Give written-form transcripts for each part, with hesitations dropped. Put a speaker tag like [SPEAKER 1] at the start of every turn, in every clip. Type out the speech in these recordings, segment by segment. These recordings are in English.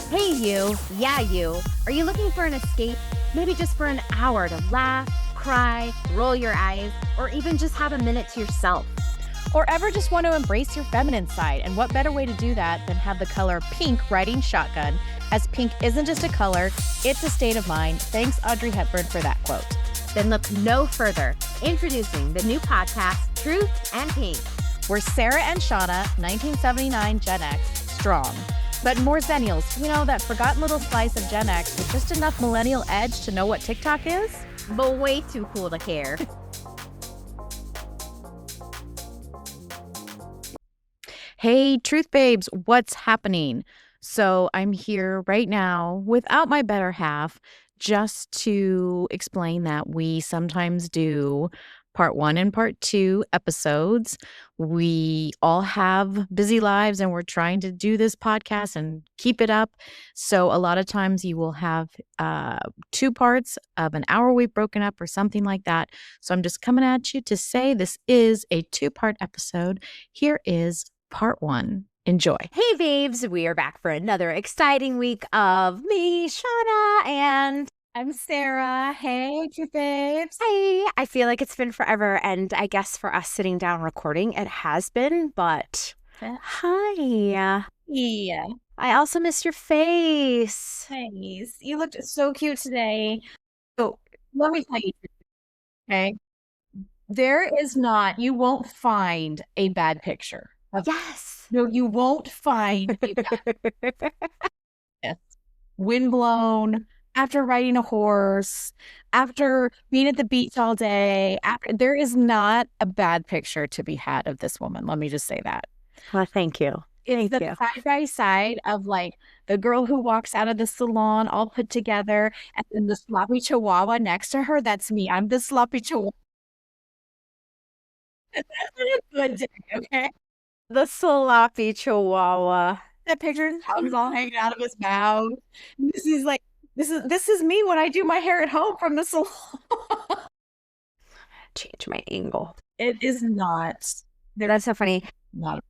[SPEAKER 1] Hey you, yeah you. Are you looking for an escape? Maybe just for an hour to laugh, cry, roll your eyes, or even just have a minute to yourself.
[SPEAKER 2] Or ever just want to embrace your feminine side, and what better way to do that than have the color pink riding shotgun, as pink isn't just a color, it's a state of mind. Thanks Audrey Hepburn for that quote.
[SPEAKER 1] Then look no further. Introducing the new podcast, Truth and Pink.
[SPEAKER 2] We're Sarah and Channa, 1979 Gen X, strong. But more Zennials, you know, that forgotten little slice of Gen X with just enough millennial edge to know what TikTok is?
[SPEAKER 1] But way too cool to care.
[SPEAKER 2] Hey, Truth Babes, what's happening? So I'm here right now without my better half just to explain that we sometimes do part 1 and part 2 episodes. We all have busy lives and we're trying to do this podcast and keep it up. So a lot of times you will have 2 parts of an hour we've broken up or something like that. So I'm just coming at you to say this is a 2-part episode. Here is part 1. Enjoy.
[SPEAKER 1] Hey babes, we are back for another exciting week of me, Channa, and
[SPEAKER 2] I'm Sarah. Hey, Truth Babes.
[SPEAKER 1] hey. I feel like it's been forever, and I guess for us sitting down recording, it has been, but hi.
[SPEAKER 2] Yeah.
[SPEAKER 1] I also missed your face.
[SPEAKER 2] Nice. You looked so cute today. So let me tell you, okay? You won't find a bad picture.
[SPEAKER 1] Yes.
[SPEAKER 2] No, you won't find a bad windblown, after riding a horse, after being at the beach all day. There is not a bad picture to be had of this woman. Let me just say that.
[SPEAKER 1] Well, thank you.
[SPEAKER 2] It's the side by side of like the girl who walks out of the salon all put together, and then the sloppy chihuahua next to her. That's me. I'm the sloppy chihuahua. That's been a good day, okay?
[SPEAKER 1] The sloppy chihuahua.
[SPEAKER 2] That picture, tongue's all hanging out of his mouth. This is me when I do my hair at home from the salon.
[SPEAKER 1] Change my angle.
[SPEAKER 2] It is not.
[SPEAKER 1] That's so funny.
[SPEAKER 2] Not.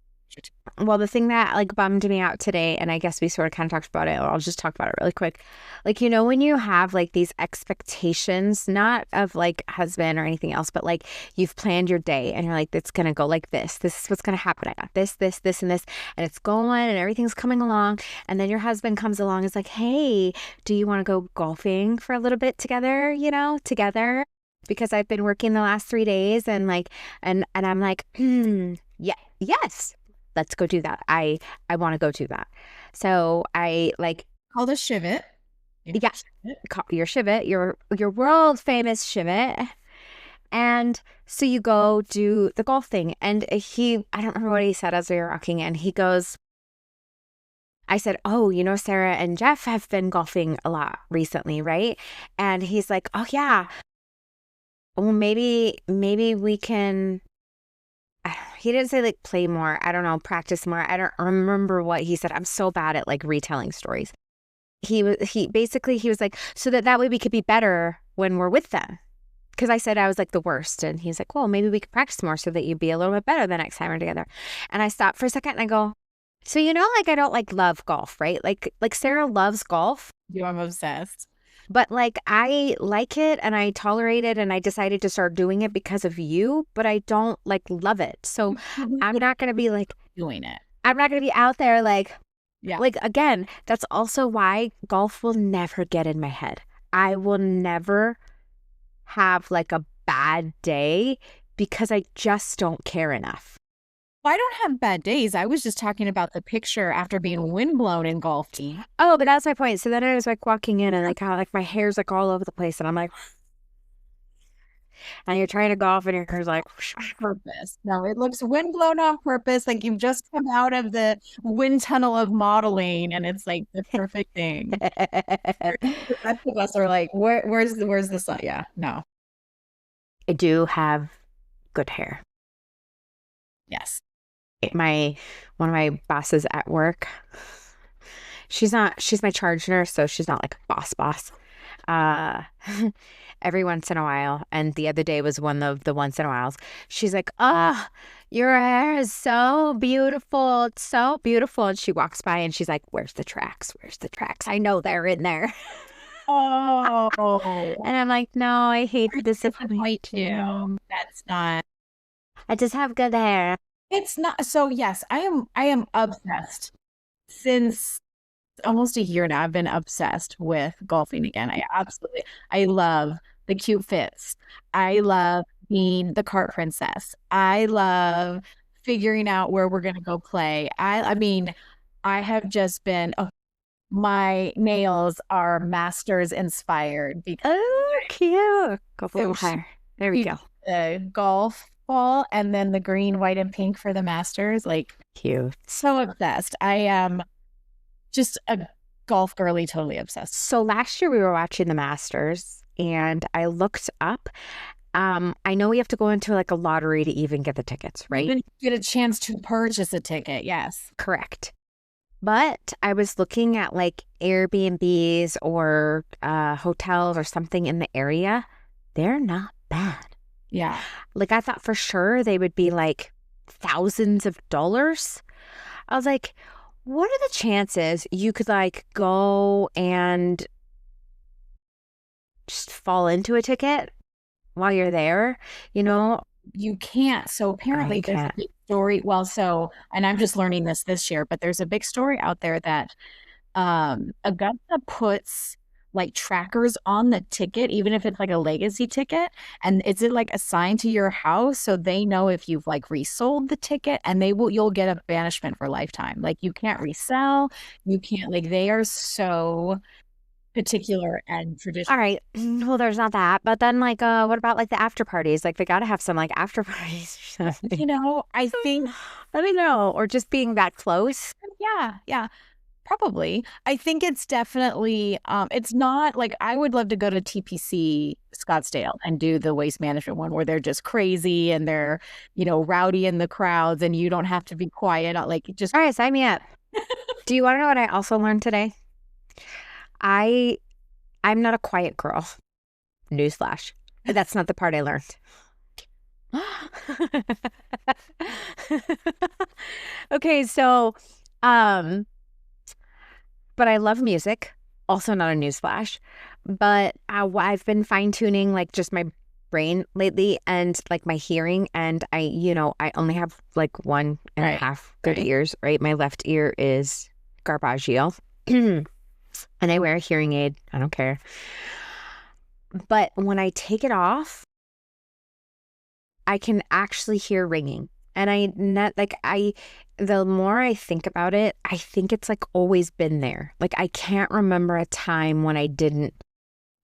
[SPEAKER 1] Well, the thing that like bummed me out today, and I guess we sort of kind of talked about it, I'll just talk about it really quick. Like, you know, when you have like these expectations, not of like husband or anything else, but like you've planned your day and you're like, it's going to go like this. This is what's going to happen. I got this, and this, and it's going and everything's coming along. And then your husband comes along and is like, hey, do you want to go golfing for a little bit together, together? Because I've been working the last 3 days and like, and I'm like, yeah, yes. Let's go do that. I want to go do that. So I like
[SPEAKER 2] call the Shivet.
[SPEAKER 1] Yeah, your Shivet, your world famous Shivet. And so you go do the golf thing. And I don't remember what he said as we were walking, and he goes, I said, oh, Sarah and Jeff have been golfing a lot recently, right? And he's like, oh yeah. Well, maybe we can. He didn't say like play more. I don't know, practice more. I don't remember what he said. I'm so bad at like retelling stories. He was like, so that way we could be better when we're with them. Because I said I was like the worst. And he's like, well, maybe we could practice more so that you'd be a little bit better the next time we're together. And I stopped for a second and I go, so like I don't like love golf, right? Like Sarah loves golf.
[SPEAKER 2] I'm obsessed.
[SPEAKER 1] But like I like it and I tolerate it and I decided to start doing it because of you, but I don't like love it. So I'm not going to be like
[SPEAKER 2] doing it.
[SPEAKER 1] I'm not going to be out there like,
[SPEAKER 2] yeah.
[SPEAKER 1] Like again, that's also why golf will never get in my head. I will never have like a bad day because I just don't care enough.
[SPEAKER 2] I don't have bad days. I was just talking about the picture after being windblown in golf team.
[SPEAKER 1] Oh, but that's my point. So then I was like walking in and like how like my hair's like all over the place and I'm like, and you're trying to golf and your hair's like
[SPEAKER 2] purpose. No, it looks windblown on purpose. Like you've just come out of the wind tunnel of modeling and it's like the perfect thing. The rest of us are like, where's the sun? Yeah, no.
[SPEAKER 1] I do have good hair.
[SPEAKER 2] Yes.
[SPEAKER 1] One of my bosses at work, she's my charge nurse, so she's not like a boss. uh every once in a while, and the other day was one of the once in a whiles. She's like, "Oh, your hair is so beautiful. It's so beautiful." And she walks by and she's like, "Where's the tracks? Where's the tracks? I know they're in there."
[SPEAKER 2] Oh,
[SPEAKER 1] And I'm like, "No, I hate to disappoint
[SPEAKER 2] you.
[SPEAKER 1] you.
[SPEAKER 2] That's not.
[SPEAKER 1] I just have good hair."
[SPEAKER 2] It's not. So yes, I am obsessed since almost a year now. I've been obsessed with golfing again. I love the cute fits. I love being the cart princess. I love figuring out where we're gonna go play. I mean, I have just been, oh, my nails are masters inspired because
[SPEAKER 1] Oh, cute. Go for
[SPEAKER 2] it
[SPEAKER 1] the
[SPEAKER 2] was
[SPEAKER 1] hair. There we go.
[SPEAKER 2] the golf ball and then the green, white, and pink for the masters. Like,
[SPEAKER 1] Cute.
[SPEAKER 2] so obsessed. I am just a golf girly, totally obsessed.
[SPEAKER 1] So last year we were watching the Masters and I looked up. I know we have to go into like a lottery to even get the tickets, right?
[SPEAKER 2] Even get a chance to purchase a ticket. Yes.
[SPEAKER 1] Correct. But I was looking at like Airbnbs or hotels or something in the area. They're not bad.
[SPEAKER 2] Yeah.
[SPEAKER 1] Like I thought for sure they would be like thousands of dollars. I was like, what are the chances you could like go and just fall into a ticket while you're there? You know,
[SPEAKER 2] You can't. So apparently there's a big story. Well, so, and I'm just learning this year, but there's a big story out there that Augusta puts like trackers on the ticket, even if it's like a legacy ticket, and is it like assigned to your house so they know if you've like resold the ticket, and you'll get a banishment for lifetime. Like you can't resell, you can't, like, they are so particular and traditional.
[SPEAKER 1] all right. Well, there's not that. But then like what about like the after parties? Like they gotta have some like after parties or something.
[SPEAKER 2] You know, I think,
[SPEAKER 1] I don't know. Or just being that close.
[SPEAKER 2] yeah. Probably. I think it's definitely it's not like, I would love to go to TPC Scottsdale and do the waste management one where they're just crazy and they're, rowdy in the crowds and you don't have to be quiet. Like, just
[SPEAKER 1] All right, sign me up. Do you want to know what I also learned today? I'm not a quiet girl. Newsflash. That's not the part I learned. Okay, so but I love music. Also not a newsflash. But I've been fine-tuning like just my brain lately and like my hearing, and I only have like one and a half good ears, right? My left ear is garbaggio. And I wear a hearing aid. I don't care. But when I take it off, I can actually hear ringing. And the more I think about it, I think it's like always been there. Like I can't remember a time when I didn't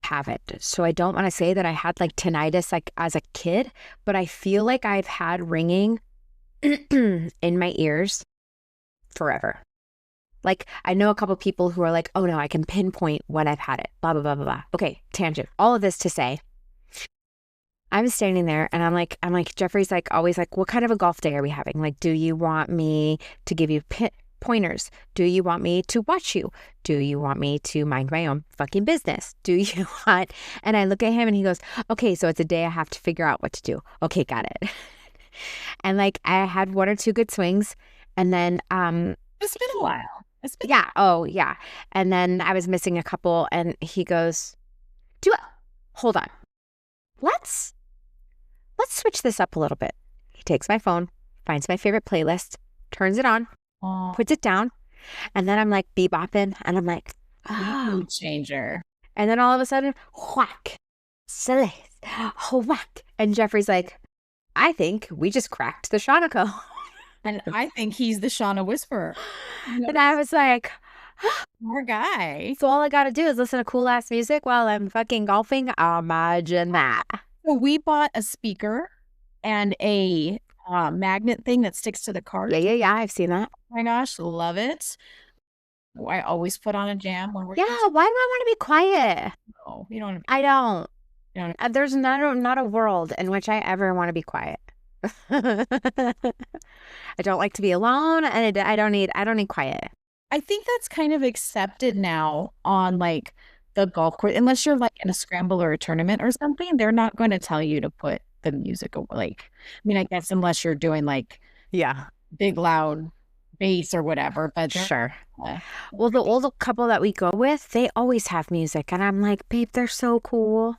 [SPEAKER 1] have it. So I don't want to say that I had like tinnitus like as a kid, but I feel like I've had ringing in my ears forever. Like I know a couple people who are like, "Oh no, I can pinpoint when I've had it." Blah blah blah blah blah. Okay, tangent. All of this to say, I'm standing there and I'm like, Jeffrey's like always like, "What kind of a golf day are we having? Like, do you want me to give you pointers? Do you want me to watch you? Do you want me to mind my own fucking business? Do you want?" And I look at him and he goes, "Okay, so it's a day I have to figure out what to do." Okay, got it. And like I had one or two good swings, and then
[SPEAKER 2] it's been a while.
[SPEAKER 1] Yeah. Oh, yeah. And then I was missing a couple, and he goes, hold on. Let's switch this up a little bit." He takes my phone, finds my favorite playlist, turns it on, puts it down, and then I'm like bebopping, and I'm like,
[SPEAKER 2] oh, mood changer.
[SPEAKER 1] And then all of a sudden, whack, whack. And Jeffrey's like, "I think we just cracked the Channa code."
[SPEAKER 2] And I think he's the Channa whisperer.
[SPEAKER 1] And I was like,
[SPEAKER 2] poor guy.
[SPEAKER 1] So all I got to do is listen to cool ass music while I'm fucking golfing. Imagine that.
[SPEAKER 2] So we bought a speaker and a magnet thing that sticks to the cart.
[SPEAKER 1] Yeah. I've seen that.
[SPEAKER 2] Oh my gosh, love it. I always put on a jam when we're.
[SPEAKER 1] Yeah, why do I want to be quiet?
[SPEAKER 2] Oh, you don't.
[SPEAKER 1] I don't. There's not a world in which I ever want to be quiet. I don't like to be alone, and I don't need quiet.
[SPEAKER 2] I think that's kind of accepted now on like the golf course, unless you're like in a scramble or a tournament or something, they're not going to tell you to put the music away. Like, I mean, I guess unless you're doing like
[SPEAKER 1] Yeah.
[SPEAKER 2] big loud bass or whatever, but they're
[SPEAKER 1] Sure.
[SPEAKER 2] uh,
[SPEAKER 1] Well, the old couple that we go with, they always have music, and I'm like, babe, they're so cool.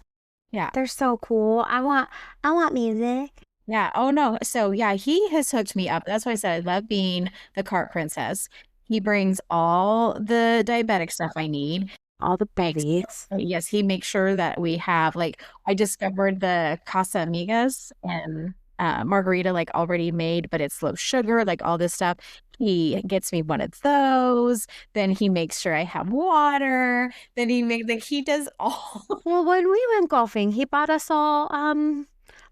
[SPEAKER 2] yeah.
[SPEAKER 1] They're so cool. I want music.
[SPEAKER 2] Yeah. Oh no. So yeah, he has hooked me up. That's why I said I love being the cart princess. He brings all the diabetic stuff I need.
[SPEAKER 1] All the
[SPEAKER 2] Makes
[SPEAKER 1] bevies.
[SPEAKER 2] Yes, he makes sure that we have like I discovered the Casa Amigas and margarita like already made, but it's low sugar, like all this stuff. He gets me one of those. Then he makes sure I have water. Then he makes like he does all.
[SPEAKER 1] Well, when we went golfing, he bought us all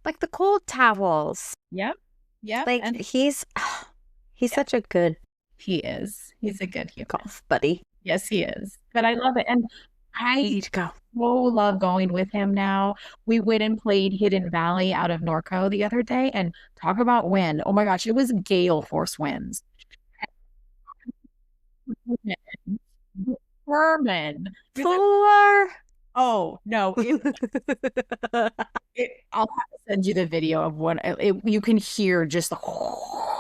[SPEAKER 1] like the cold towels.
[SPEAKER 2] Yep. Yep.
[SPEAKER 1] Like
[SPEAKER 2] And
[SPEAKER 1] he's
[SPEAKER 2] yeah,
[SPEAKER 1] such a good
[SPEAKER 2] he is. He's a good human.
[SPEAKER 1] golf buddy.
[SPEAKER 2] Yes, he is. But I love it. And
[SPEAKER 1] You
[SPEAKER 2] I
[SPEAKER 1] need to go.
[SPEAKER 2] so love going with him now. We went and played Hidden Valley out of Norco the other day and talk about wind. Oh my gosh, it was gale force winds. Herman.
[SPEAKER 1] Four.
[SPEAKER 2] Oh no, I'll have to send you the video of what you can hear just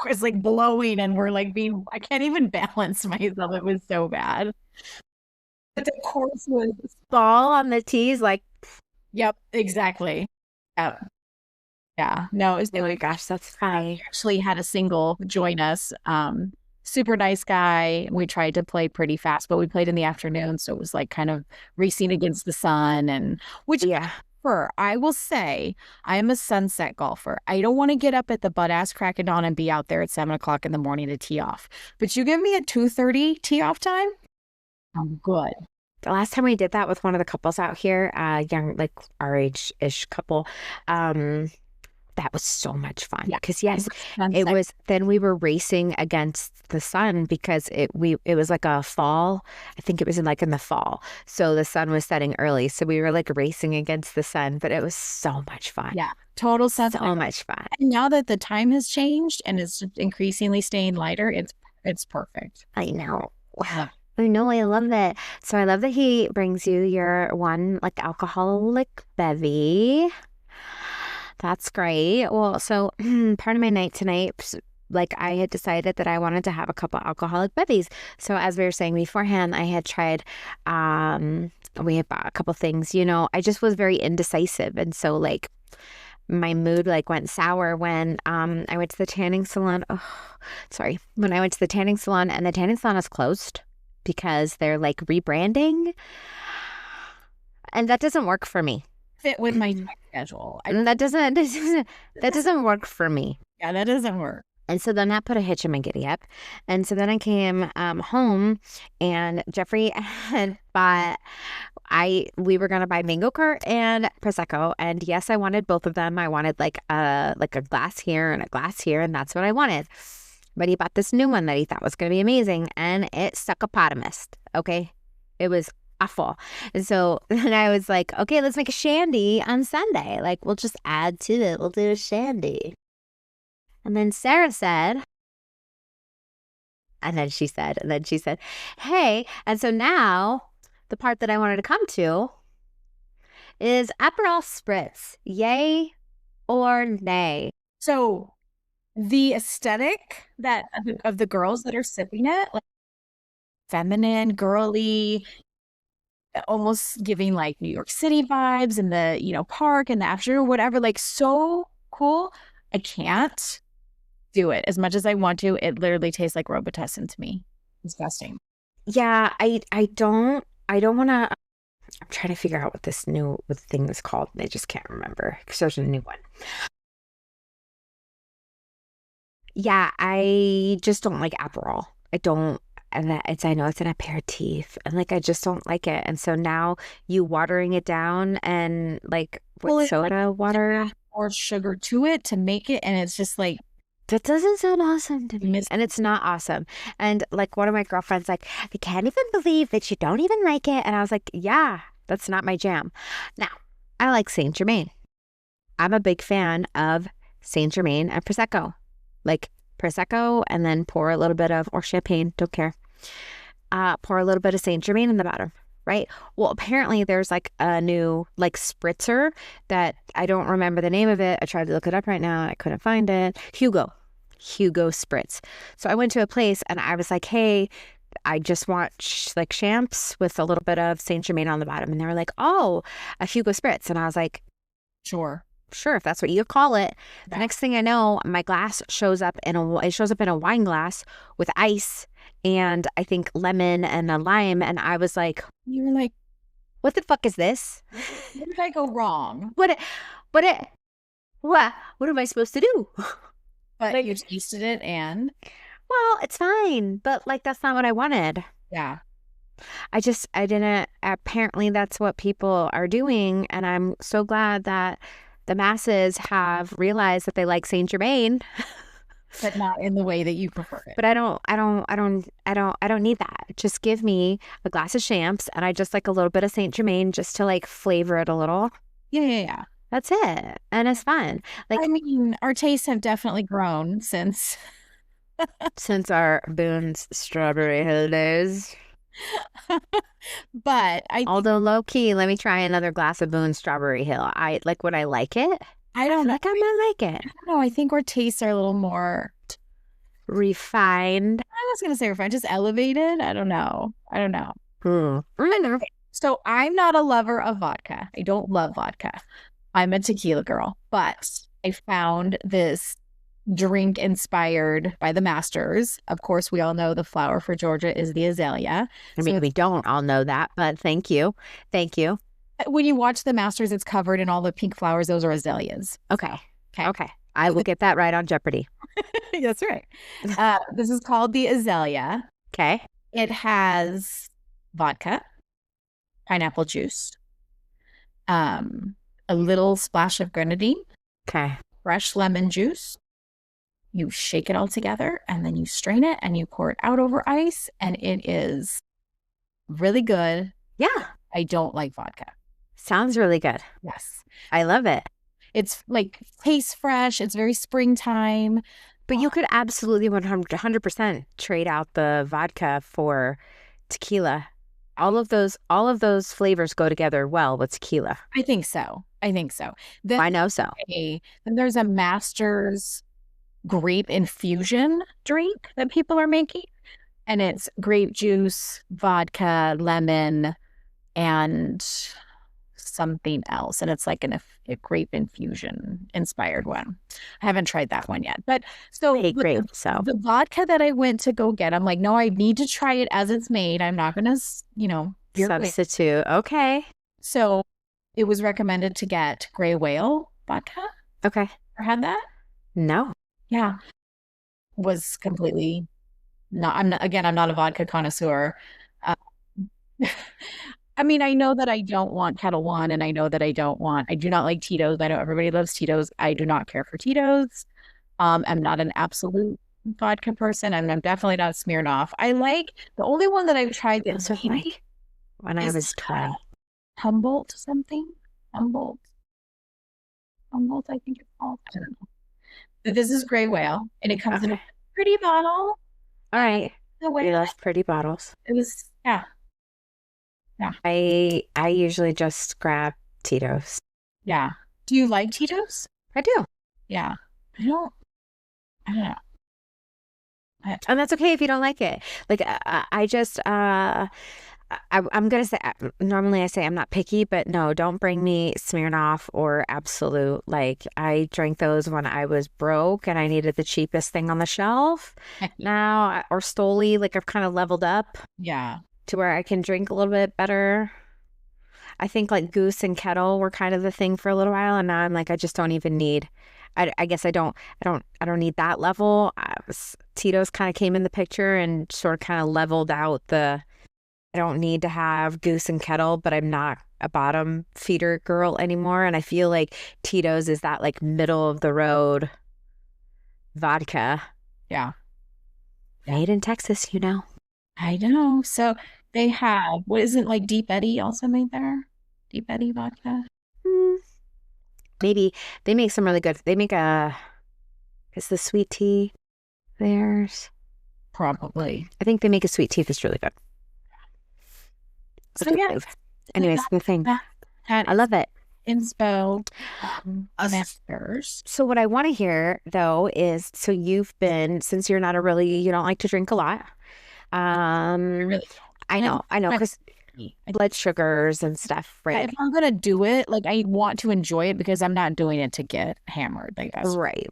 [SPEAKER 2] it's like blowing and we're like being I can't even balance myself. It was so bad. But the course was
[SPEAKER 1] Ball on the tees, like,
[SPEAKER 2] yep, exactly. Yep. Yeah, no,
[SPEAKER 1] oh my gosh, that's funny.
[SPEAKER 2] actually had a single join us. Super nice guy. We tried to play pretty fast, but we played in the afternoon, so it was like kind of racing against the sun and which
[SPEAKER 1] Yeah.
[SPEAKER 2] I will say I am a sunset golfer. I don't want to get up at the butt ass crack of dawn and be out there at 7 o'clock in the morning to tee off. But you give me a 2:30 tee off time, I'm good.
[SPEAKER 1] The last time we did that with one of the couples out here, young, like our age-ish couple, that was so much fun.
[SPEAKER 2] Yeah.
[SPEAKER 1] Because yes, it
[SPEAKER 2] Sunset.
[SPEAKER 1] was. Then we were racing against the sun because it was like a fall. I think it was in the fall, so the sun was setting early. So we were like racing against the sun, but it was so much fun.
[SPEAKER 2] Yeah, total sunset.
[SPEAKER 1] So much fun.
[SPEAKER 2] And now that the time has changed and it's increasingly staying lighter, it's perfect.
[SPEAKER 1] I know.
[SPEAKER 2] Wow.
[SPEAKER 1] I know, I love it. So I love that he brings you your one like alcoholic bevy. That's great. Well, so part of my night tonight, like I had decided that I wanted to have a couple alcoholic bevies. So as we were saying beforehand, I had tried, we had bought a couple things, I just was very indecisive. And so like my mood like went sour when I went to the tanning salon. Oh, sorry. When I went to the tanning salon and the tanning salon is closed because they're like rebranding. And that doesn't work for me.
[SPEAKER 2] Fit with my schedule.
[SPEAKER 1] That doesn't work for me.
[SPEAKER 2] Yeah, that doesn't work.
[SPEAKER 1] And so then that put a hitch in my giddy up. And so then I came home and Jeffrey had bought, we were going to buy Mango Cart and Prosecco. And yes, I wanted both of them. I wanted like a glass here and a glass here. And that's what I wanted. But he bought this new one that he thought was going to be amazing. And it succopotamus. Okay. It was awful. And so then I was like, okay, let's make a shandy on Sunday. Like, we'll just add to it. We'll do a shandy. And then Sarah said, and then she said, hey, and so now the part that I wanted to come to is Aperol Spritz. Yay or nay?
[SPEAKER 2] So the aesthetic that of the girls that are sipping it, like feminine, girly, almost giving like New York City vibes and the, park and the afternoon, whatever, like so cool. I can't do it as much as I want to. It literally tastes like Robitussin to me. Disgusting.
[SPEAKER 1] Yeah, I don't want to. I'm trying to figure out what this new thing is called. And I just can't remember because there's a new one. Yeah, I just don't like Aperol. I don't. And I know it's an aperitif, and like I just don't like it. And so now you watering it down and like with soda water
[SPEAKER 2] or sugar to it to make it, and it's just like
[SPEAKER 1] that doesn't sound awesome to me. And it's not awesome. And like one of my girlfriends, like, I can't even believe that you don't even like it. And I was like, yeah, that's not my jam. Now, I like Saint Germain. I'm a big fan of Saint Germain and Prosecco. Like Prosecco, and then pour a little bit of, or champagne, don't care. Pour a little bit of Saint Germain in the bottom. right? Well, apparently there's like a new like spritzer that I don't remember the name of it. I tried to look it up right now. I couldn't find it. Hugo Spritz. So I went to a place and I was like, hey, I just want like champs with a little bit of Saint Germain on the bottom. And they were like, oh, a Hugo Spritz. And I was like,
[SPEAKER 2] Sure.
[SPEAKER 1] sure, if that's what you call it. The
[SPEAKER 2] Yeah.
[SPEAKER 1] next thing I know, my glass shows up in a wine glass with ice and I think lemon and a lime. And I was like,
[SPEAKER 2] You were like,
[SPEAKER 1] what the fuck is this?
[SPEAKER 2] where did I go wrong?
[SPEAKER 1] What what am I supposed to do?
[SPEAKER 2] But
[SPEAKER 1] Like,
[SPEAKER 2] you tasted it and
[SPEAKER 1] well, it's fine, but like that's not what I wanted.
[SPEAKER 2] yeah.
[SPEAKER 1] I didn't, apparently that's what people are doing. And I'm so glad that the masses have realized that they like Saint Germain,
[SPEAKER 2] But not in the way that you prefer it.
[SPEAKER 1] but I don't need that. Just give me a glass of champs and I just like a little bit of Saint Germain just to like flavor it a little.
[SPEAKER 2] Yeah.
[SPEAKER 1] That's it. And it's fun. Like,
[SPEAKER 2] I mean, our tastes have definitely grown since
[SPEAKER 1] since our Boone's Strawberry Hill days.
[SPEAKER 2] but
[SPEAKER 1] Although low key, let me try another glass of Boone's Strawberry Hill. I like, would I like it?
[SPEAKER 2] I don't know.
[SPEAKER 1] Like I might like it.
[SPEAKER 2] I don't know. I think our tastes are a little more
[SPEAKER 1] Refined.
[SPEAKER 2] I was gonna say refined, just elevated. I don't know.
[SPEAKER 1] I know.
[SPEAKER 2] So I'm not a lover of vodka. I don't love vodka. I'm a tequila girl, but I found this drink inspired by the masters. Of course, we all know the flower for Georgia is the azalea.
[SPEAKER 1] I mean, we don't all know that, but thank you. Thank you.
[SPEAKER 2] When you watch the masters, it's covered in all the pink flowers. Those are azaleas.
[SPEAKER 1] Okay.
[SPEAKER 2] Okay.
[SPEAKER 1] Okay. I will get that right on Jeopardy.
[SPEAKER 2] That's right. This is called the azalea.
[SPEAKER 1] Okay.
[SPEAKER 2] It has vodka, pineapple juice, a little splash of grenadine,
[SPEAKER 1] Okay.
[SPEAKER 2] fresh lemon juice. You shake it all together and then you strain it and you pour it out over ice and it is really good.
[SPEAKER 1] Yeah.
[SPEAKER 2] I don't like vodka.
[SPEAKER 1] Sounds really good.
[SPEAKER 2] Yes.
[SPEAKER 1] I love it.
[SPEAKER 2] It's like tastes fresh. It's very springtime.
[SPEAKER 1] But you could absolutely 100% trade out the vodka for tequila. All of those flavors go together well with tequila.
[SPEAKER 2] I think so. Then
[SPEAKER 1] I know so.
[SPEAKER 2] then there's a master's grape infusion drink that people are making. And it's grape juice, vodka, lemon, and something else. And it's like a grape infusion inspired one. I haven't tried that one yet. But so
[SPEAKER 1] I hate grape, so
[SPEAKER 2] the vodka that I went to go get, I'm like, no, I need to try it as it's made. I'm not going to,
[SPEAKER 1] substitute. Okay.
[SPEAKER 2] So it was recommended to get Gray Whale vodka.
[SPEAKER 1] Okay.
[SPEAKER 2] Ever had that?
[SPEAKER 1] No.
[SPEAKER 2] Yeah. Was completely not, I'm not a vodka connoisseur. Uh, I mean, I know that I don't want Kettle One and I know that I do not like Tito's. I know everybody loves Tito's. I do not care for Tito's. I'm not an absolute vodka person and I'm definitely not Smirnoff. I like the only one that I've tried
[SPEAKER 1] Those are like when I was 20.
[SPEAKER 2] Humboldt something. Humboldt, I think it's called. I don't know. But this is Gray Whale and it comes in a pretty bottle.
[SPEAKER 1] All right.
[SPEAKER 2] The way
[SPEAKER 1] We love pretty bottles.
[SPEAKER 2] it was, yeah.
[SPEAKER 1] I usually just grab Tito's.
[SPEAKER 2] Yeah. Do you like Tito's?
[SPEAKER 1] I do.
[SPEAKER 2] Yeah. I don't know.
[SPEAKER 1] And that's okay if you don't like it. Like I just I'm gonna say, normally I say I'm not picky, but no, don't bring me Smirnoff or Absolute. Like I drank those when I was broke and I needed the cheapest thing on the shelf. Now, or Stoli, like I've kind of leveled up
[SPEAKER 2] Yeah.
[SPEAKER 1] to where I can drink a little bit better. I think like Goose and Kettle were kind of the thing for a little while, and now I'm like, I just don't even need. I guess I don't need that level. Tito's kind of came in the picture and sort of kind of leveled out the. I don't need to have Goose and Kettle, but I'm not a bottom feeder girl anymore. And I feel like Tito's is that like middle of the road vodka.
[SPEAKER 2] Yeah.
[SPEAKER 1] Made in Texas, you know.
[SPEAKER 2] I know. So they have, what is it, like Deep Eddy also made there? Deep Eddy vodka?
[SPEAKER 1] Maybe they make some really good. They make it's the sweet tea theirs.
[SPEAKER 2] Probably.
[SPEAKER 1] I think they make a sweet tea that's really good. It's
[SPEAKER 2] So
[SPEAKER 1] a good
[SPEAKER 2] yeah,
[SPEAKER 1] move. Anyways, the thing.
[SPEAKER 2] that
[SPEAKER 1] I
[SPEAKER 2] is
[SPEAKER 1] love it.
[SPEAKER 2] inspo
[SPEAKER 1] Uh,
[SPEAKER 2] masters.
[SPEAKER 1] So what I want to hear though is, so you've been, since you're not a really, you don't like to drink a lot.
[SPEAKER 2] Really,
[SPEAKER 1] I know, because blood sugars and stuff, right?
[SPEAKER 2] if I'm gonna do it, like I want to enjoy it because I'm not doing it to get hammered. Like that's
[SPEAKER 1] Right.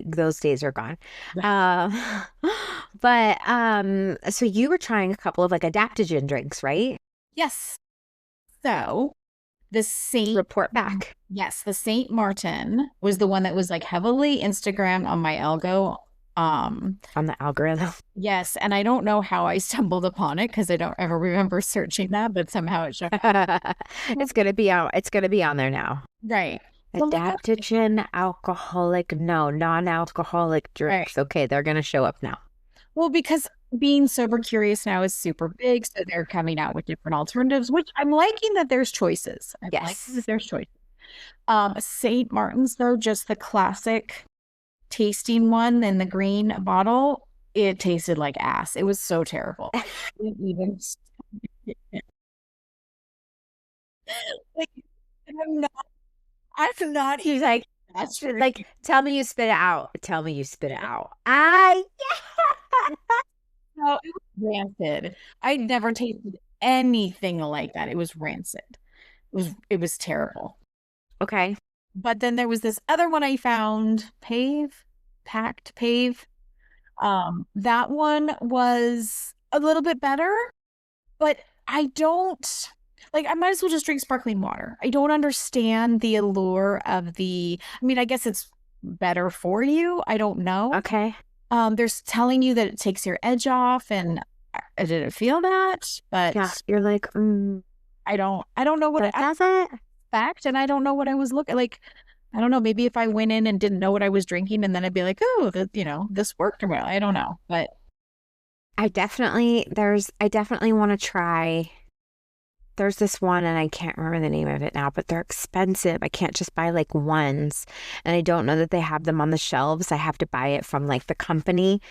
[SPEAKER 1] Those days are gone. Um, but so you were trying a couple of like adaptogen drinks, right?
[SPEAKER 2] yes. So the Saint
[SPEAKER 1] Report back
[SPEAKER 2] yes, the Saint Martin was the one that was like heavily Instagram on my algo.
[SPEAKER 1] on the algorithm.
[SPEAKER 2] Yes, and I don't know how I stumbled upon it because I don't ever remember searching that, but somehow it showed up.
[SPEAKER 1] It's gonna be out. It's gonna be on there now.
[SPEAKER 2] Right.
[SPEAKER 1] Adaptogen, non-alcoholic drinks.
[SPEAKER 2] Right.
[SPEAKER 1] Okay, they're gonna show up now.
[SPEAKER 2] Well, because being sober curious now is super big, so they're coming out with different alternatives, which I'm liking that there's choices. I'm
[SPEAKER 1] Yes.
[SPEAKER 2] liking that there's choices. St. Martin's though, just the classic tasting one in the green bottle, it tasted like ass. It was so terrible. I didn't even like I'm not
[SPEAKER 1] He's like,
[SPEAKER 2] that's
[SPEAKER 1] like, tell me you spit it out. Tell me you spit it out. I
[SPEAKER 2] no, it was rancid. I'd never tasted anything like that. It was rancid. It was terrible.
[SPEAKER 1] Okay.
[SPEAKER 2] But then there was this other one I found, Packed Pave. That one was a little bit better, but I don't like I might as well just drink sparkling water. I don't understand the allure of I mean, I guess it's better for you. I don't know.
[SPEAKER 1] Okay.
[SPEAKER 2] There's telling you that it takes your edge off, and I didn't feel that, but
[SPEAKER 1] Yeah, you're like,
[SPEAKER 2] I don't know what
[SPEAKER 1] that
[SPEAKER 2] I
[SPEAKER 1] doesn't.
[SPEAKER 2] expect, and I don't know what I was looking like. I don't know. Maybe if I went in and didn't know what I was drinking, and then I'd be like, oh, this worked or well. I don't know, but
[SPEAKER 1] I definitely want to try. There's this one and I can't remember the name of it now, but they're expensive. I can't just buy like ones. And I don't know that they have them on the shelves. I have to buy it from like the company,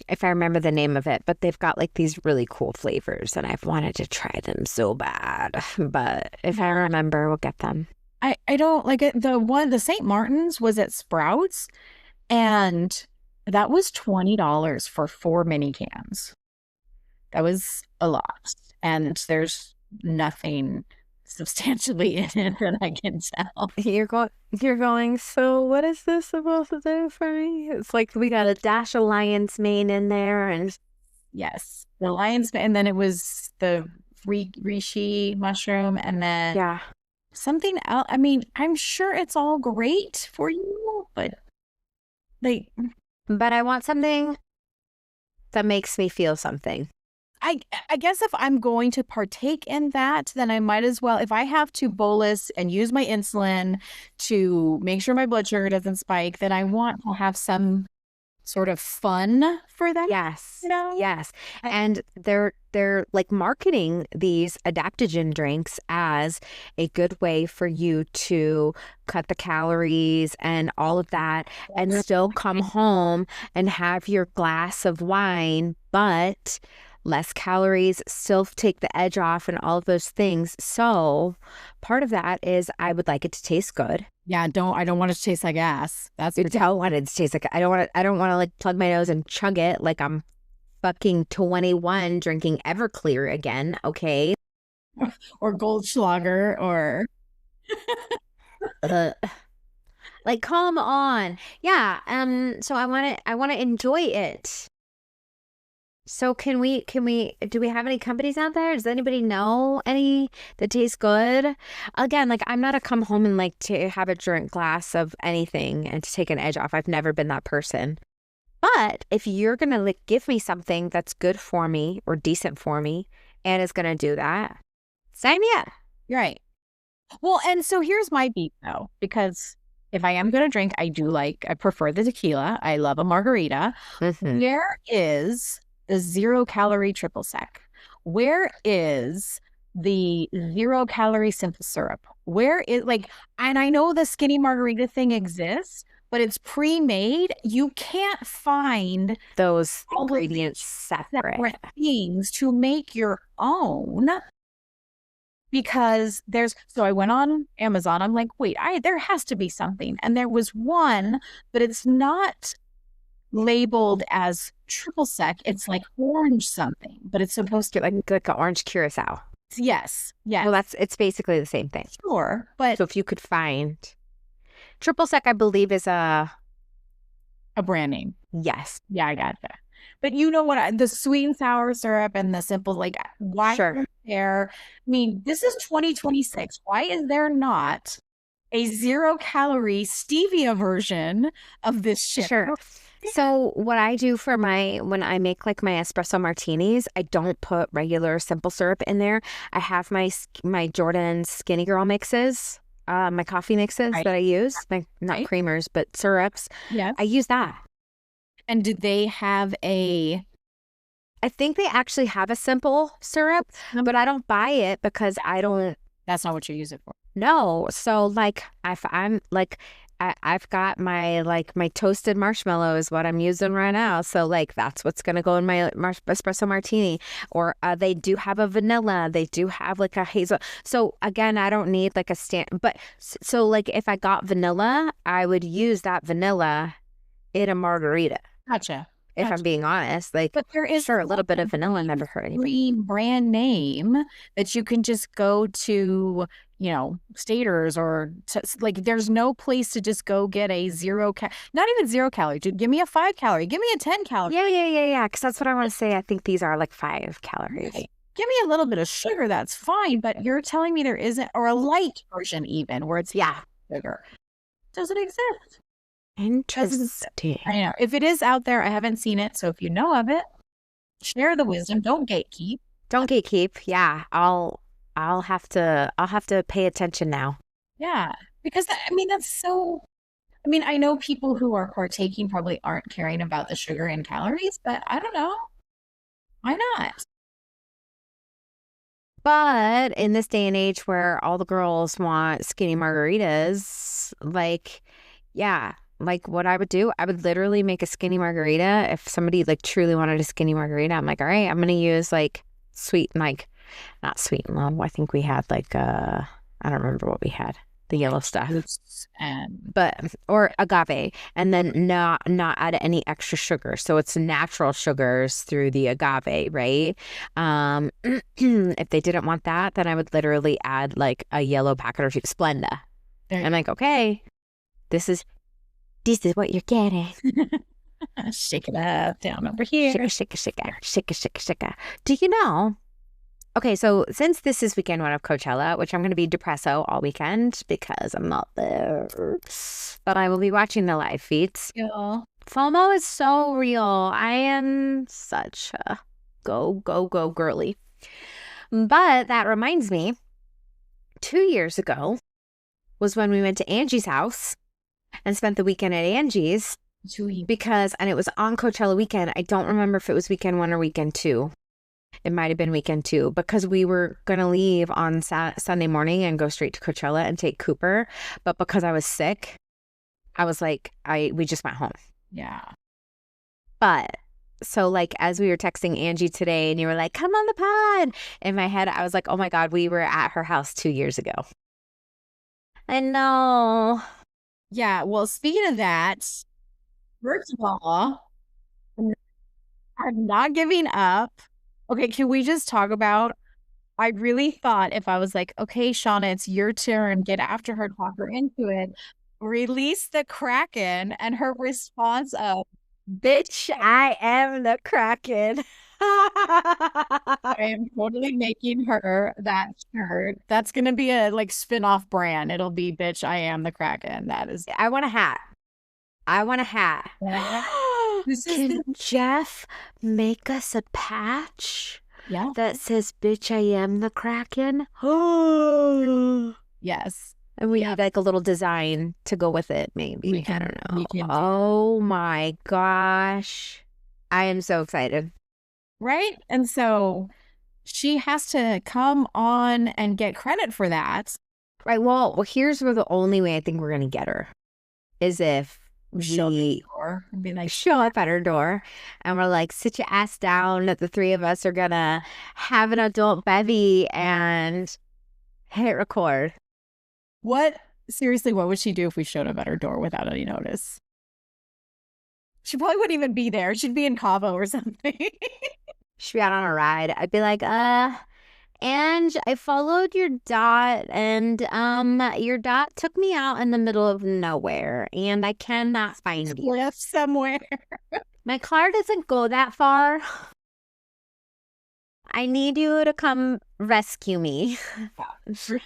[SPEAKER 1] if I remember the name of it. But they've got like these really cool flavors and I've wanted to try them so bad. But if I remember, we'll get them.
[SPEAKER 2] I don't like it. The St. Martin's was at Sprouts, and that was $20 for 4 mini cans. That was a lot. And there's nothing substantially in it that I can tell.
[SPEAKER 1] You're going, so what is this supposed to do for me? It's like we got a dash of lion's mane in there and
[SPEAKER 2] yes, the lion's mane, and then it was the reishi mushroom, and then
[SPEAKER 1] yeah.
[SPEAKER 2] Something else. I mean, I'm sure it's all great for you, but
[SPEAKER 1] I want something that makes me feel something.
[SPEAKER 2] I guess if I'm going to partake in that, then I might as well, if I have to bolus and use my insulin to make sure my blood sugar doesn't spike, then I want to have some sort of fun for that.
[SPEAKER 1] Yes. Yes. And they're like marketing these adaptogen drinks as a good way for you to cut the calories and all of that and still come home and have your glass of wine, but less calories, still take the edge off and all of those things. So part of that is I would like it to taste good.
[SPEAKER 2] Yeah, I don't want it to taste like ass. That's
[SPEAKER 1] I don't want it to taste like I don't want to like plug my nose and chug it like I'm fucking 21 drinking Everclear again, okay?
[SPEAKER 2] Or Goldschlager or
[SPEAKER 1] like come on. Yeah, so I want to enjoy it. So do we have any companies out there? Does anybody know any that taste good? Again, like I'm not a come home and like to have a drink glass of anything and to take an edge off. I've never been that person. But if you're going to like give me something that's good for me or decent for me and is going to do that, sign me up.
[SPEAKER 2] You're right. Well, and so here's my beef though, because if I am going to drink, I prefer the tequila. I love a margarita.
[SPEAKER 1] Mm-hmm.
[SPEAKER 2] Where is the 0-calorie triple sec? Where is the 0-calorie simple syrup? Where is and I know the skinny margarita thing exists, but it's pre-made, you can't find
[SPEAKER 1] Those
[SPEAKER 2] all of these
[SPEAKER 1] ingredients separate.
[SPEAKER 2] separate things to make your own. Because so I went on Amazon. I'm like, wait, there has to be something. And there was one, but it's not labeled as triple sec. It's like orange something, but it's supposed to
[SPEAKER 1] like an orange curacao.
[SPEAKER 2] Yes. Yes.
[SPEAKER 1] Well, it's basically the same thing.
[SPEAKER 2] Sure. But
[SPEAKER 1] so if you could find triple sec, I believe is a
[SPEAKER 2] brand name.
[SPEAKER 1] Yes.
[SPEAKER 2] Yeah, I gotcha. But you know what? The sweet and sour syrup and the simple, like, why
[SPEAKER 1] Sure.
[SPEAKER 2] there? I mean, this is 2026. Why is there not a 0-calorie stevia version of this shit?
[SPEAKER 1] Sure. So what I do for when I make like my espresso martinis, I don't put regular simple syrup in there. I have my Jordan Skinny Girl mixes, my coffee mixes that I use, like not creamers, but syrups.
[SPEAKER 2] Yeah.
[SPEAKER 1] I use that.
[SPEAKER 2] And do they have I
[SPEAKER 1] think they actually have a simple syrup, but I don't buy it because I don't.
[SPEAKER 2] That's not what you use it for.
[SPEAKER 1] No. So like I'm like I've got my toasted marshmallow is what I'm using right now. So like that's what's gonna go in my espresso martini. Or they do have a vanilla. They do have like a hazel. So again, I don't need like a stand. But so like if I got vanilla, I would use that vanilla in a margarita.
[SPEAKER 2] Gotcha.
[SPEAKER 1] If I'm being honest, like,
[SPEAKER 2] but there is
[SPEAKER 1] a little bit of vanilla never hurt anything.
[SPEAKER 2] Green brand name that you can just go to, Staters or like, there's no place to just go get a not even 0 calorie. Give me a 5 calorie. Give me a 10 calorie.
[SPEAKER 1] Yeah. Because that's what I want to say. I think these are like 5 calories.
[SPEAKER 2] Right. Give me a little bit of sugar. That's fine. But you're telling me there isn't, or a light version even, where it's sugar. Doesn't exist.
[SPEAKER 1] Interesting.
[SPEAKER 2] I know. If it is out there, I haven't seen it. So if you know of it, share the wisdom. Don't gatekeep.
[SPEAKER 1] Don't gatekeep. Yeah. I'll have to pay attention now.
[SPEAKER 2] Yeah. Because that's so, I know people who are partaking probably aren't caring about the sugar and calories, but I don't know. Why not?
[SPEAKER 1] But in this day and age where all the girls want skinny margaritas, like, yeah. Like what I would do, I would literally make a skinny margarita. If somebody like truly wanted a skinny margarita, I'm like, all right, I'm going to use like sweet and like, not sweet and low. I think we had like, I don't remember what we had, the yellow stuff. Or agave, and then not add any extra sugar. So it's natural sugars through the agave, right? If they didn't want that, then I would literally add like a yellow packet or two, Splenda. I'm like, okay, this is what you're getting.
[SPEAKER 2] Shake it up down over here.
[SPEAKER 1] Shake. Do you know? Okay, so since this is weekend one of Coachella, which I'm going to be depresso all weekend because I'm not there, but I will be watching the live feeds.
[SPEAKER 2] Yeah.
[SPEAKER 1] FOMO is so real. I am such a go girly. But that reminds me, 2 years ago was when we went to Angie's house and spent the weekend at Angie's and it was on Coachella weekend. I don't remember if it was weekend 1 or weekend 2. It might have been weekend 2 because we were going to leave on Sunday morning and go straight to Coachella and take Cooper. But because I was sick, I was like, we just went home.
[SPEAKER 2] Yeah.
[SPEAKER 1] But so like as we were texting Angie today and you were like, come on the pod. In my head, I was like, oh my God, we were at her house 2 years ago. I know.
[SPEAKER 2] Yeah, well, speaking of that, first of all, I'm not giving up. Okay, can we just talk about, I really thought if I was like, okay, Channa, it's your turn, get after her, talk her into it, release the Kraken, and her response of,
[SPEAKER 1] bitch, I am the Kraken.
[SPEAKER 2] I am totally making her that shirt. That's going to be a like spin-off brand. It'll be bitch, I am the Kraken. That is.
[SPEAKER 1] I want a hat. Can Jeff make us a patch?
[SPEAKER 2] Yeah.
[SPEAKER 1] That says bitch, I am the Kraken.
[SPEAKER 2] Yes.
[SPEAKER 1] And we need like a little design to go with it, maybe. I don't know. Oh my gosh. I am so excited.
[SPEAKER 2] Right? And so she has to come on and get credit for that.
[SPEAKER 1] Right. Well, here's where the only way I think we're going to get her is if
[SPEAKER 2] Show the
[SPEAKER 1] we
[SPEAKER 2] door and be like,
[SPEAKER 1] show up at her door and we're like, sit your ass down. The three of us are gonna have an adult bevy and hit record.
[SPEAKER 2] what? Seriously, what would she do if we showed up at her door without any notice? She probably wouldn't even be there. She'd be in Cabo or something.
[SPEAKER 1] She'd be out on a ride. I'd be like, and I followed your dot, and your dot took me out in the middle of nowhere, and I cannot find you.
[SPEAKER 2] Left somewhere.
[SPEAKER 1] My car doesn't go that far. I need you to come rescue me.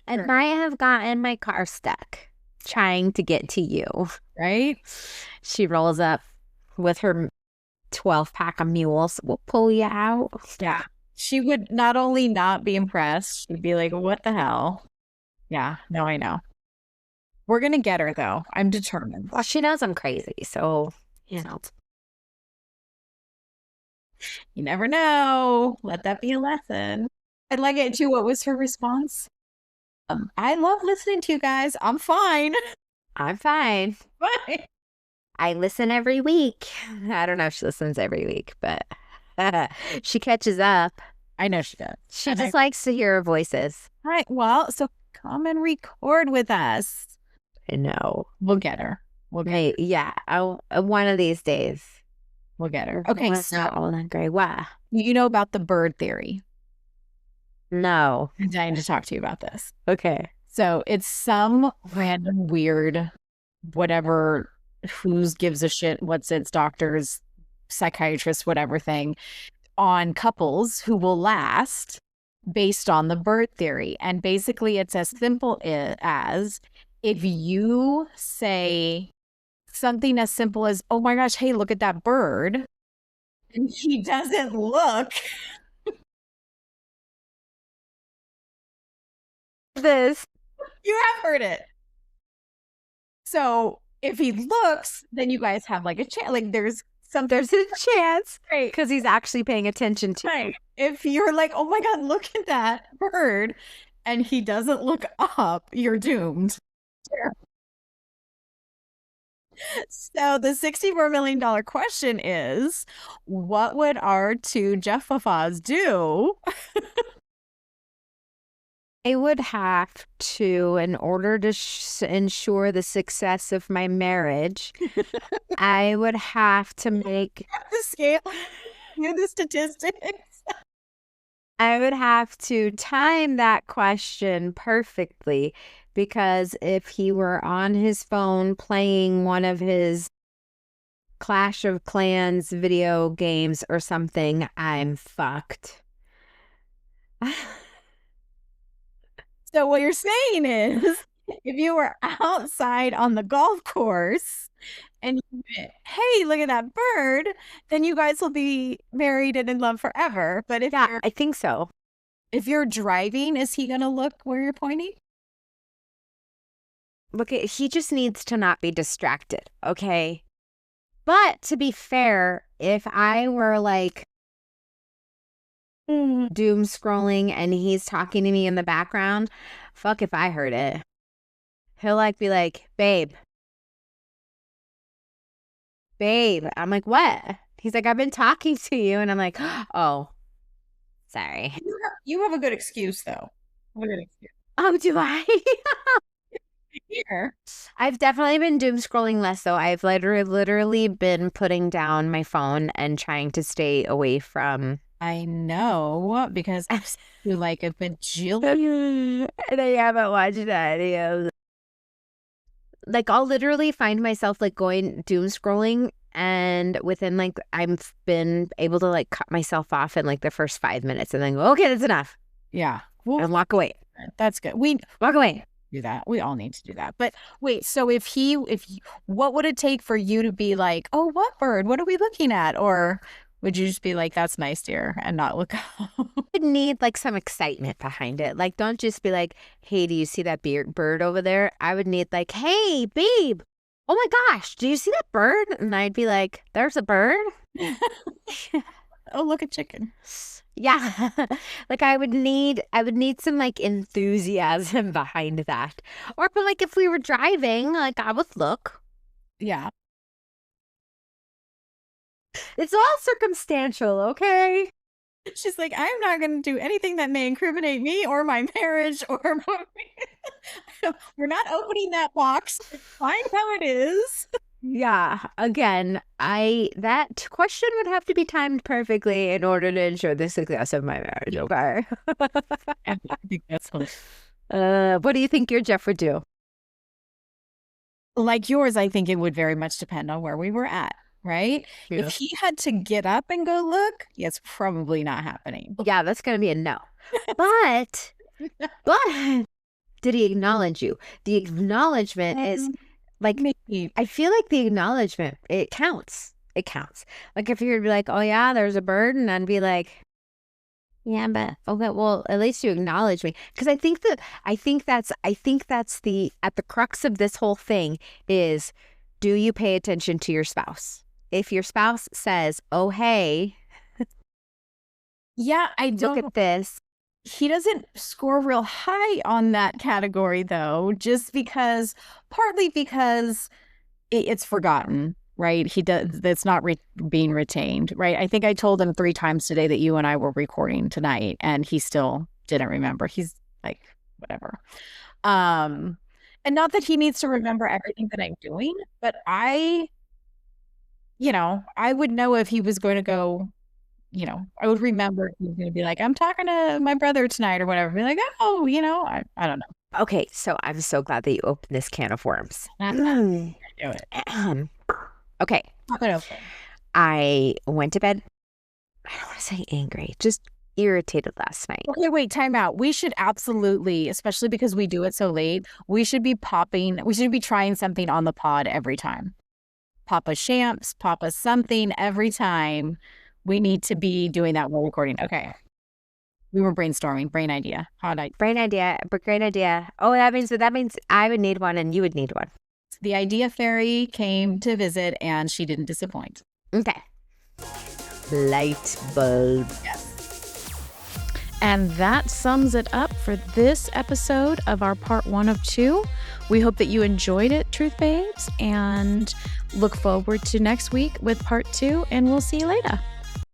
[SPEAKER 1] And I have gotten my car stuck trying to get to you.
[SPEAKER 2] Right?
[SPEAKER 1] She rolls up with her 12-pack of mules. We'll pull you out.
[SPEAKER 2] Yeah. She would not only not be impressed, she'd be like, what the hell? Yeah, no, I know. We're going to get her, though. I'm determined.
[SPEAKER 1] Well, she knows I'm crazy, so, you know.
[SPEAKER 2] You never know. Let that be a lesson. I'd like it too. What was her response? I love listening to you guys. I'm fine.
[SPEAKER 1] I'm fine.
[SPEAKER 2] Fine.
[SPEAKER 1] I listen every week. I don't know if she listens every week, but she catches up.
[SPEAKER 2] I know she does.
[SPEAKER 1] She just likes to hear our voices.
[SPEAKER 2] All right. Well, so come and record with us.
[SPEAKER 1] I know.
[SPEAKER 2] We'll get her.
[SPEAKER 1] Hey, yeah. One of these days.
[SPEAKER 2] We'll get her. Okay.
[SPEAKER 1] So all that great. What?
[SPEAKER 2] You know about the bird theory?
[SPEAKER 1] No.
[SPEAKER 2] I'm dying to talk to you about this.
[SPEAKER 1] Okay.
[SPEAKER 2] So it's some random weird, whatever, who's gives a shit, what's its doctors, psychiatrists, whatever thing, on couples who will last based on the bird theory. And basically it's as simple as if you say something as simple as, oh my gosh, hey, look at that bird, and he doesn't look.
[SPEAKER 1] This.
[SPEAKER 2] You have heard it. So if he looks, then you guys have like a chance. Like there's a
[SPEAKER 1] chance.
[SPEAKER 2] Right.
[SPEAKER 1] Because he's actually paying attention to.
[SPEAKER 2] Right. If you're like, oh my God, look at that bird, and he doesn't look up, you're doomed. So the $64 million question is, what would our two Jeffafas do?
[SPEAKER 1] I would have to, in order to ensure the success of my marriage, I would have to make
[SPEAKER 2] the scale, the statistics.
[SPEAKER 1] I would have to time that question perfectly, because if he were on his phone playing one of his Clash of Clans video games or something, I'm fucked.
[SPEAKER 2] So what you're saying is, if you were outside on the golf course and you went, hey, look at that bird, then you guys will be married and in love forever. But if
[SPEAKER 1] I think so.
[SPEAKER 2] If you're driving, is he going to look where you're pointing?
[SPEAKER 1] Look, he just needs to not be distracted, okay? But to be fair, if I were like doom scrolling and he's talking to me in the background, fuck if I heard it. He'll like be like, babe. I'm like, what? He's like, I've been talking to you. And I'm like, oh, sorry.
[SPEAKER 2] You have a good excuse, though.
[SPEAKER 1] Oh, do I?
[SPEAKER 2] Here.
[SPEAKER 1] I've definitely been doom scrolling less, though. I've literally been putting down my phone and trying to stay away from.
[SPEAKER 2] I know, because I feel like a bajillion.
[SPEAKER 1] And I haven't watched any of. Like, I'll literally find myself like going doom scrolling, and within like I've been able to like cut myself off in like the first 5 minutes, and then go, okay, that's enough.
[SPEAKER 2] Yeah,
[SPEAKER 1] and walk away.
[SPEAKER 2] That's good. We
[SPEAKER 1] walk away.
[SPEAKER 2] Do that. We all need to do that. But wait, so what would it take for you to be like, oh, what bird? What are we looking at? Or would you just be like, that's nice, dear, and not look up?
[SPEAKER 1] I'd need like some excitement behind it. Like, don't just be like, hey, do you see that bird over there? I would need like, hey, babe, oh my gosh, do you see that bird? And I'd be like, there's a bird?
[SPEAKER 2] Oh, look, a chicken.
[SPEAKER 1] Yeah. Like I would need some like enthusiasm behind that. Or but like if we were driving, like I would look.
[SPEAKER 2] Yeah.
[SPEAKER 1] It's all circumstantial, okay?
[SPEAKER 2] She's like, I'm not going to do anything that may incriminate me or my marriage or we're not opening that box. Fine how it is.
[SPEAKER 1] Yeah. Again, that question would have to be timed perfectly in order to ensure the success of my marriage, okay?
[SPEAKER 2] I think that's
[SPEAKER 1] What do you think your Jeff would do?
[SPEAKER 2] like yours. I think it would very much depend on where we were at. Right?
[SPEAKER 1] Yeah.
[SPEAKER 2] If he had to get up and go look, it's probably not happening.
[SPEAKER 1] Yeah, that's going to be a no. But did he acknowledge you? The acknowledgement is like,
[SPEAKER 2] Maybe.
[SPEAKER 1] I feel like the acknowledgement, it counts. It counts. Like if you'd be like, oh yeah, there's a bird, and I'd be like, yeah, but okay, well, at least you acknowledge me. Because I think that's the at the crux of this whole thing is, do you pay attention to your spouse? If your spouse says, oh hey,
[SPEAKER 2] yeah, I don't
[SPEAKER 1] look at this.
[SPEAKER 2] He doesn't score real high on that category though, just partly because it's forgotten, right? That's not being retained, right? I think I told him 3 times today that you and I were recording tonight, and he still didn't remember. He's like, whatever. And not that he needs to remember everything that I'm doing, but I would know if he was going to go, I would remember he was going to be like, I'm talking to my brother tonight or whatever. Be like, oh, I don't know.
[SPEAKER 1] Okay, so I'm so glad that you opened this can of worms.
[SPEAKER 2] Do it.
[SPEAKER 1] Okay.
[SPEAKER 2] Pop it open.
[SPEAKER 1] I went to bed, I don't want to say angry, just irritated last night.
[SPEAKER 2] Okay, wait, time out. We should absolutely, especially because we do it so late, we should be trying something on the pod every time. Papa Shamps, Papa something every time. We need to be doing that while recording. Okay. We were brainstorming. Brain idea.
[SPEAKER 1] Brain idea. Great idea. Oh, that means I would need one and you would need one.
[SPEAKER 2] The idea fairy came to visit and she didn't disappoint.
[SPEAKER 1] Okay. Light bulb.
[SPEAKER 2] Yes.
[SPEAKER 3] And that sums it up for this episode of our part 1 of 2. We hope that you enjoyed it, Truth Babes, and look forward to next week with part 2, and we'll see you later.